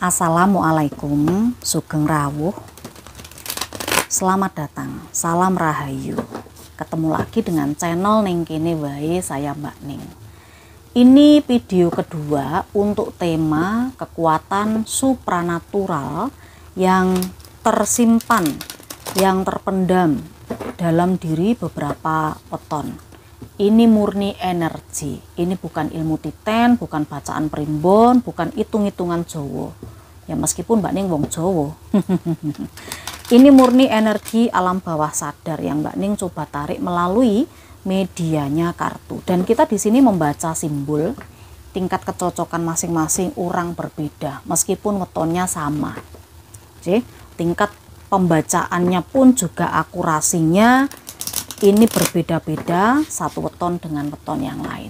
Assalamualaikum, sugeng rawuh. Selamat datang, salam rahayu. Ketemu lagi dengan channel Ning Kene Wae, saya Mbak Ning. Ini video kedua untuk tema kekuatan supranatural yang tersimpan, yang terpendam dalam diri beberapa weton. Ini murni energi, ini bukan ilmu titen, bukan bacaan primbon, bukan hitung-hitungan Jowo. Ya meskipun Mbak Ning wong Jowo. Ini murni energi alam bawah sadar yang Mbak Ning coba tarik melalui medianya kartu. Dan kita di sini membaca simbol, tingkat kecocokan masing-masing orang berbeda, meskipun wetonnya sama. Oke, tingkat pembacaannya pun juga akurasinya ini berbeda-beda satu weton dengan weton yang lain.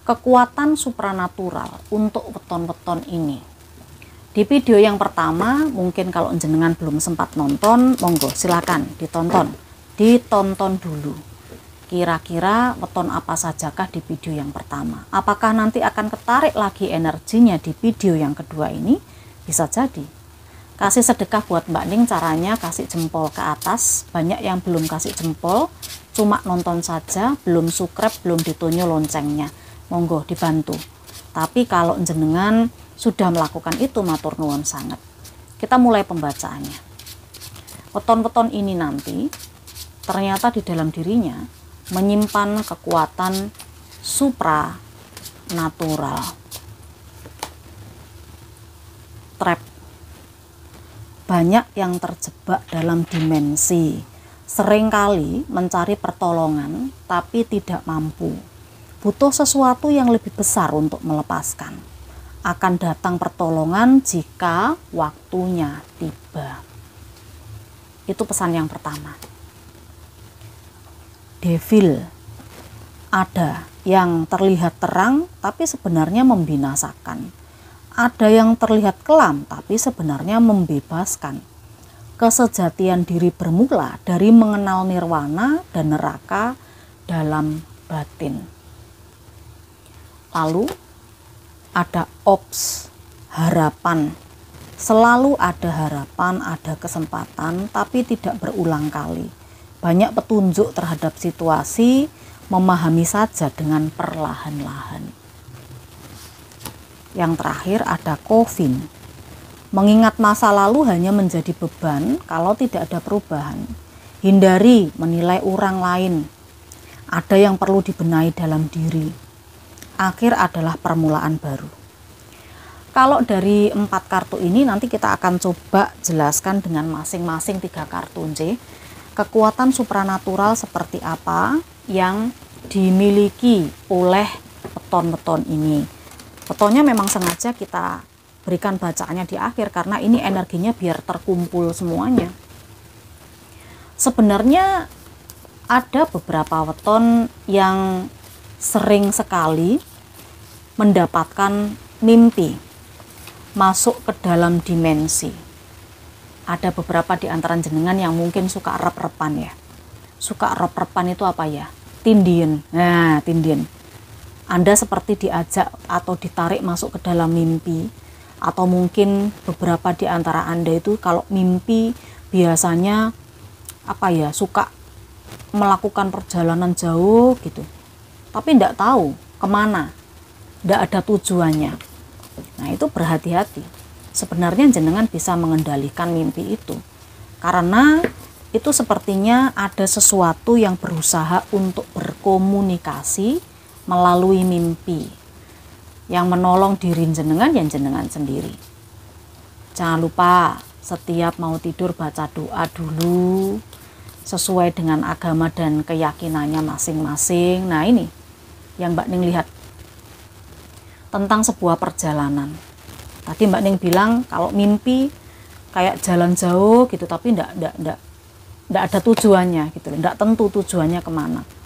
Kekuatan supranatural untuk weton-weton ini. Di video yang pertama, mungkin kalau jenengan belum sempat nonton, monggo silakan ditonton dulu. Kira-kira weton apa sajakah di video yang pertama? Apakah nanti akan ketarik lagi energinya di video yang kedua ini? Bisa jadi. Kasih sedekah buat Mbak Ning, caranya kasih jempol ke atas. Banyak yang belum kasih jempol, cuma nonton saja, belum subscribe, belum ditunjuk loncengnya. Monggo dibantu. Tapi kalau jenengan sudah melakukan itu, matur nuwun sangat. Kita mulai pembacaannya. Weton-weton ini nanti ternyata di dalam dirinya menyimpan kekuatan supranatural. Trap. Banyak yang terjebak dalam dimensi, seringkali mencari pertolongan tapi tidak mampu. Butuh sesuatu yang lebih besar untuk melepaskan. Akan datang pertolongan jika waktunya tiba. Itu pesan yang pertama. Devil. Ada yang terlihat terang tapi sebenarnya membinasakan. Ada yang terlihat kelam tapi sebenarnya membebaskan. Kesejatian diri bermula dari mengenal nirwana dan neraka dalam batin. Lalu ada ops, harapan. Selalu ada harapan, ada kesempatan, tapi tidak berulang kali. Banyak petunjuk terhadap situasi, memahami saja dengan perlahan-lahan. Yang terakhir ada Coffin. Mengingat masa lalu hanya menjadi beban kalau tidak ada perubahan. Hindari menilai orang lain. Ada yang perlu dibenahi dalam diri. Akhir adalah permulaan baru. Kalau dari 4 kartu ini nanti kita akan coba jelaskan dengan masing-masing 3 kartu. Kekuatan supranatural seperti apa yang dimiliki oleh weton-weton ini. Wetonnya memang sengaja kita berikan bacaannya di akhir karena ini energinya biar terkumpul semuanya. Sebenarnya ada beberapa weton yang sering sekali mendapatkan mimpi masuk ke dalam dimensi. Ada beberapa di antara jenengan yang mungkin suka rep-repan ya. Suka rep-repan itu apa ya? Tindien. Nah, tindien. Anda seperti diajak atau ditarik masuk ke dalam mimpi, atau mungkin beberapa di antara Anda itu kalau mimpi biasanya apa ya, suka melakukan perjalanan jauh gitu, tapi tidak tahu kemana, tidak ada tujuannya. Nah itu berhati-hati. Sebenarnya jenengan bisa mengendalikan mimpi itu, karena itu sepertinya ada sesuatu yang berusaha untuk berkomunikasi melalui mimpi yang menolong diri jenengan yang jenengan sendiri. Jangan lupa setiap mau tidur baca doa dulu sesuai dengan agama dan keyakinannya masing-masing. Nah ini yang Mbak Ning lihat tentang sebuah perjalanan. Tadi Mbak Ning bilang kalau mimpi kayak jalan jauh gitu tapi ndak ada tujuannya gitu, ndak tentu tujuannya kemana.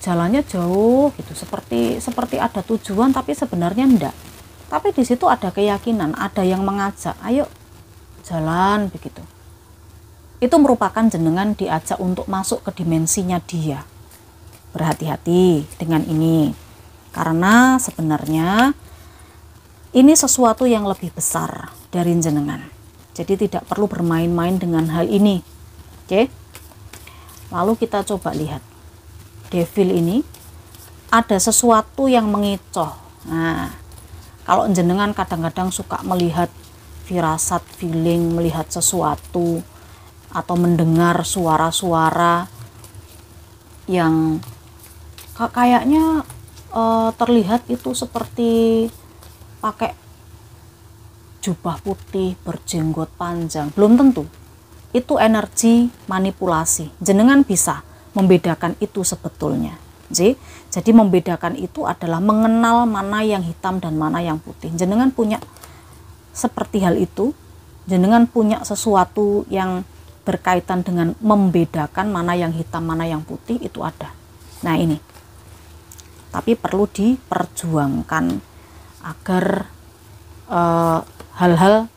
Jalannya jauh gitu, seperti ada tujuan tapi sebenarnya enggak. Tapi di situ ada keyakinan, ada yang mengajak, ayo jalan begitu. Itu merupakan jenengan diajak untuk masuk ke dimensinya dia. Berhati-hati dengan ini. Karena sebenarnya ini sesuatu yang lebih besar dari jenengan. Jadi tidak perlu bermain-main dengan hal ini. Oke. Lalu kita coba lihat. Devil ini ada sesuatu yang mengecoh. Nah, kalau jenengan kadang-kadang suka melihat firasat, feeling, melihat sesuatu atau mendengar suara-suara yang kayaknya terlihat itu seperti pakai jubah putih, berjenggot panjang, belum tentu itu energi manipulasi. Jenengan bisa membedakan itu sebetulnya. Jadi membedakan itu adalah mengenal mana yang hitam dan mana yang putih. Jenengan punya seperti hal itu, jenengan punya sesuatu yang berkaitan dengan membedakan mana yang hitam, mana yang putih, itu ada. Nah ini, tapi perlu diperjuangkan agar hal-hal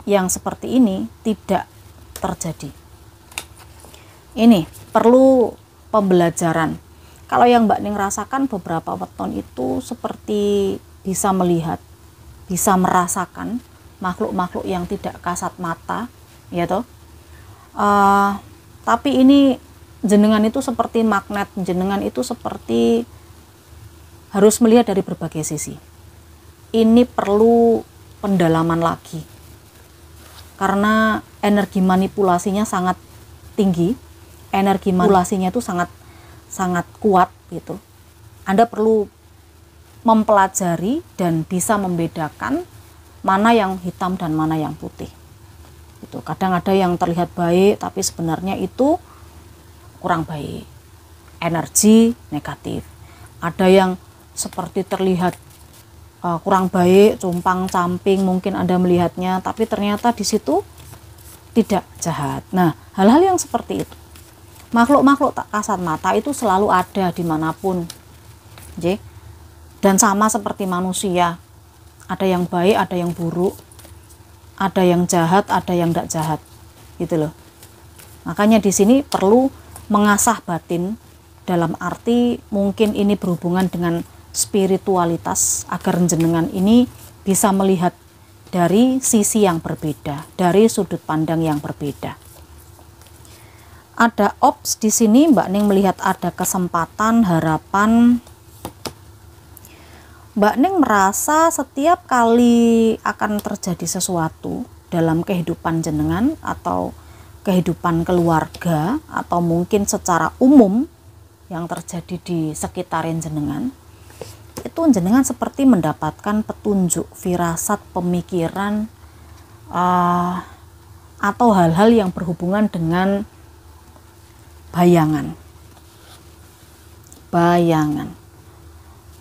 yang seperti ini tidak terjadi. Ini perlu pembelajaran. Kalau yang Mbak Ning rasakan beberapa weton itu seperti bisa melihat, bisa merasakan makhluk-makhluk yang tidak kasat mata, ya toh. Tapi ini jenengan itu seperti magnet, jenengan itu seperti harus melihat dari berbagai sisi. Ini perlu pendalaman lagi, karena energi manipulasinya sangat tinggi, energi manipulasinya itu sangat kuat gitu. Anda perlu mempelajari dan bisa membedakan mana yang hitam dan mana yang putih. Itu kadang ada yang terlihat baik tapi sebenarnya itu kurang baik, energi negatif. Ada yang seperti terlihat kurang baik, compang-camping, mungkin Anda melihatnya tapi ternyata di situ tidak jahat. Nah, hal-hal yang seperti itu, makhluk-makhluk tak kasat mata itu selalu ada dimanapun. Dan sama seperti manusia, ada yang baik, ada yang buruk, ada yang jahat, ada yang tidak jahat, gitu loh. Makanya di sini perlu mengasah batin, dalam arti mungkin ini berhubungan dengan spiritualitas, agar jenengan ini bisa melihat dari sisi yang berbeda, dari sudut pandang yang berbeda. Ada ops di sini, Mbak Ning melihat ada kesempatan, harapan. Mbak Ning merasa setiap kali akan terjadi sesuatu dalam kehidupan jenengan atau kehidupan keluarga atau mungkin secara umum yang terjadi di sekitarin jenengan, itu jenengan seperti mendapatkan petunjuk, firasat, pemikiran atau hal-hal yang berhubungan dengan bayangan.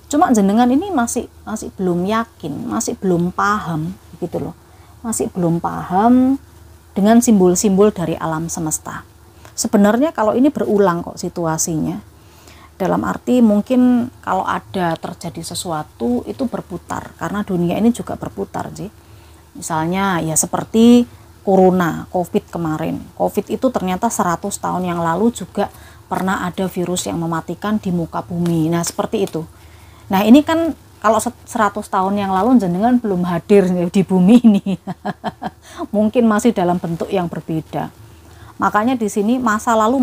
Cuma jenengan ini masih belum yakin, masih belum paham gitu loh. Masih belum paham dengan simbol-simbol dari alam semesta. Sebenarnya kalau ini berulang kok situasinya. Dalam arti mungkin kalau ada terjadi sesuatu itu berputar, karena dunia ini juga berputar sih. Misalnya ya seperti corona, covid kemarin. Covid itu ternyata 100 tahun yang lalu juga pernah ada virus yang mematikan di muka bumi. Nah seperti itu. Nah ini kan kalau 100 tahun yang lalu jenengan belum hadir di bumi ini. Mungkin masih dalam bentuk yang berbeda. Makanya di sini masa lalu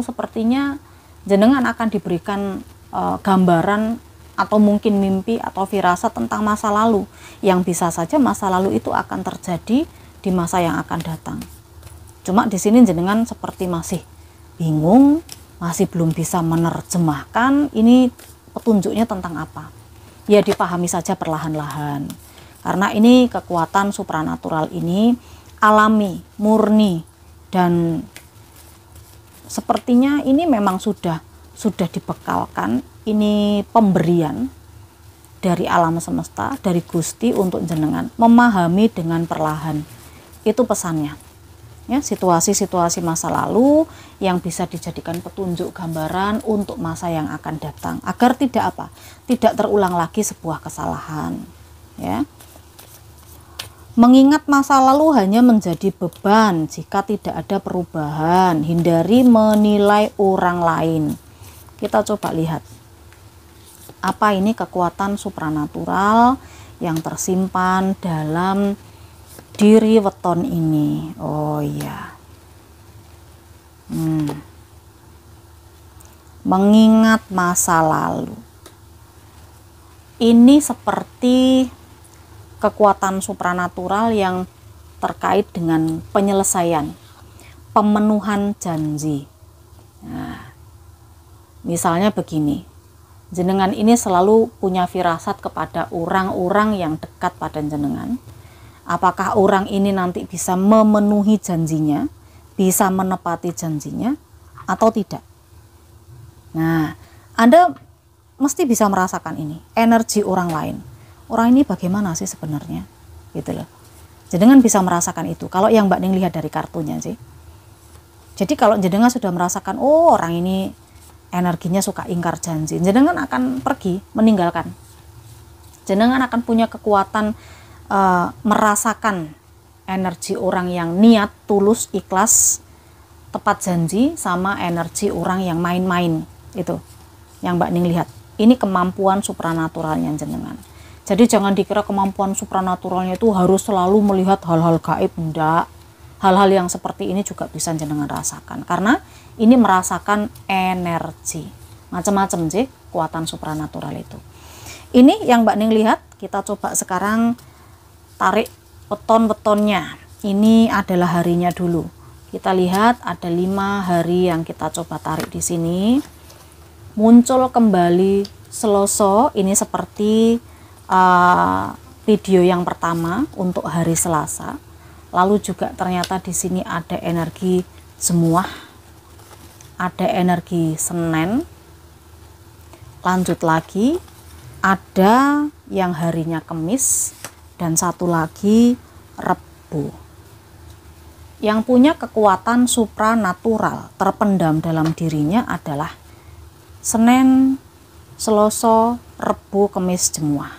sepertinya jenengan akan diberikan gambaran atau mungkin mimpi atau firasat tentang masa lalu, yang bisa saja masa lalu itu akan terjadi di masa yang akan datang. Cuma di sini jenengan seperti masih bingung, masih belum bisa menerjemahkan ini petunjuknya tentang apa. Ya dipahami saja perlahan-lahan, karena ini kekuatan supranatural ini alami, murni, dan sepertinya ini memang sudah dibekalkan. Ini pemberian dari alam semesta, dari Gusti untuk jenengan memahami dengan perlahan. Itu pesannya. Ya, situasi-situasi masa lalu yang bisa dijadikan petunjuk gambaran untuk masa yang akan datang, agar tidak tidak terulang lagi sebuah kesalahan. Ya, mengingat masa lalu hanya menjadi beban jika tidak ada perubahan. Hindari menilai orang lain. Kita coba lihat apa ini kekuatan supranatural yang tersimpan dalam diri weton ini. Oh iya. Mengingat masa lalu. Ini seperti kekuatan supranatural yang terkait dengan penyelesaian, pemenuhan janji. Nah, misalnya begini, jenengan ini selalu punya firasat kepada orang-orang yang dekat pada jenengan. Apakah orang ini nanti bisa memenuhi janjinya, bisa menepati janjinya, atau tidak? Nah, Anda mesti bisa merasakan ini, energi orang lain. Orang ini bagaimana sih sebenarnya? Gitu loh. Jenengan bisa merasakan itu. Kalau yang Mbak Ning lihat dari kartunya sih. Jadi kalau jenengan sudah merasakan, oh orang ini energinya suka ingkar janji, jenengan akan pergi, meninggalkan. Jenengan akan punya kekuatan merasakan energi orang yang niat, tulus, ikhlas, tepat janji, sama energi orang yang main-main. Itu yang Mbak Ning lihat. Ini kemampuan supranaturalnya jenengan. Jadi jangan dikira kemampuan supranaturalnya itu harus selalu melihat hal-hal gaib. Enggak. Hal-hal yang seperti ini juga bisa jenengan rasakan. Karena ini merasakan energi. Macam-macam sih kekuatan supranatural itu. Ini yang Mbak Ning lihat. Kita coba sekarang tarik weton-wetonnya. Ini adalah harinya dulu. Kita lihat ada 5 hari yang kita coba tarik di sini. Muncul kembali Selasa, ini seperti video yang pertama untuk hari Selasa. Lalu juga ternyata di sini ada energi semua, ada energi Senin. Lanjut lagi, ada yang harinya Kamis, dan satu lagi Rabu. Yang punya kekuatan supranatural terpendam dalam dirinya adalah Senin, Selasa, Rabu, Kamis, Jumat.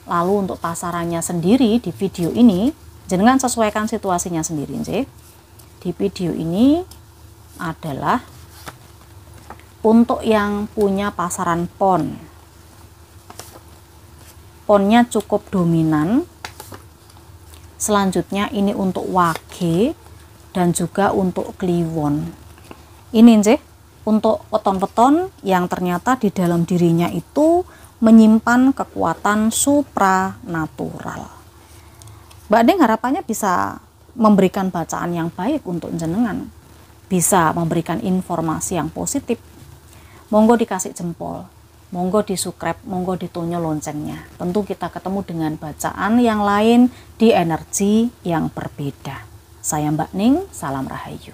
Lalu untuk pasarannya sendiri di video ini, jenengan sesuaikan situasinya sendiri. Di video ini adalah untuk yang punya pasaran pon. Ponnya cukup dominan. Selanjutnya ini untuk wage dan juga untuk kliwon. Ini untuk weton-weton yang ternyata di dalam dirinya itu menyimpan kekuatan supranatural. Mbak Ning harapannya bisa memberikan bacaan yang baik untuk jenengan, bisa memberikan informasi yang positif. Monggo dikasih jempol, monggo di subscribe, monggo ditonyo loncengnya. Tentu kita ketemu dengan bacaan yang lain di energi yang berbeda. Saya Mbak Ning, salam rahayu.